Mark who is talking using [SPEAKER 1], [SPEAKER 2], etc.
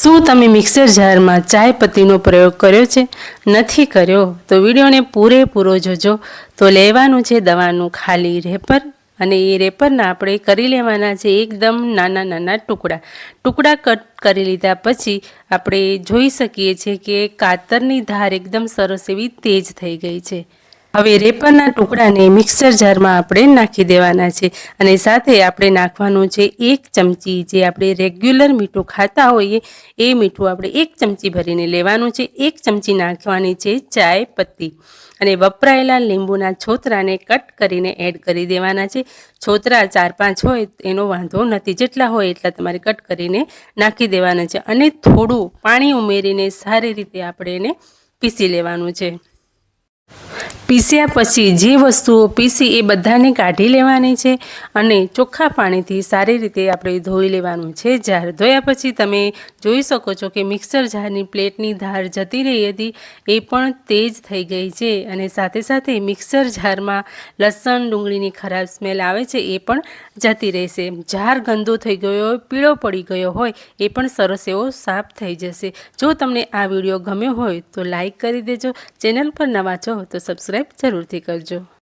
[SPEAKER 1] શું તમે મિક્સર જારમાં ચાય પત્તીનો પ્રયોગ કર્યો છે? નથી કર્યો તો વિડીયોને પૂરેપૂરો જોજો. તો લેવાનું છે દવાનું ખાલી રેપર, અને એ રેપરના આપણે કરી લેવાના છે એકદમ નાના નાના ટુકડા કટ કરી લીધા પછી આપણે જોઈ શકીએ છીએ કે કાતરની ધાર એકદમ સરસ એવી તેજ થઈ ગઈ છે. હવે રેપરના ટુકડાને મિક્સર જારમાં આપણે નાખી દેવાના છે, અને સાથે આપણે નાખવાનું છે 1 ચમચી, જે આપણે રેગ્યુલર મીઠું ખાતા હોઈએ એ મીઠું આપણે 1 ચમચી ભરીને લેવાનું છે. 1 ચમચી નાખવાની છે ચાય પત્તી, અને વપરાયેલા લીંબુના છોતરાને કટ કરીને એડ કરી દેવાના છે. છોતરા 4-5 હોય એનો વાંધો નથી, જેટલા હોય એટલા તમારે કટ કરીને નાખી દેવાના છે, અને થોડું પાણી ઉમેરીને સારી રીતે આપણે એને પીસી લેવાનું છે. પીસ્યા પછી જે વસ્તુઓ પીસી એ બધાને કાઢી લેવાની છે, અને ચોખ્ખા પાણીથી સારી રીતે આપણે ધોઈ લેવાનું છે જાર. ધોયા પછી તમે જોઈ શકો છો કે મિક્સર જારની પ્લેટની ધાર જતી રહી હતી એ પણ તેજ થઈ ગઈ છે, અને સાથે સાથે મિક્સર જારમાં લસણ ડુંગળીની ખરાબ સ્મેલ આવે છે એ પણ જતી રહેશે. જાર ગંદો થઈ ગયો હોય, પીળો પડી ગયો હોય એ પણ સરસ એવો સાફ થઈ જશે. જો તમને આ વિડીયો ગમ્યો હોય તો લાઈક કરી દેજો. ચેનલ પર નવા છો તો સબસ્ક્રાઈબ જરૂરથી કરજો.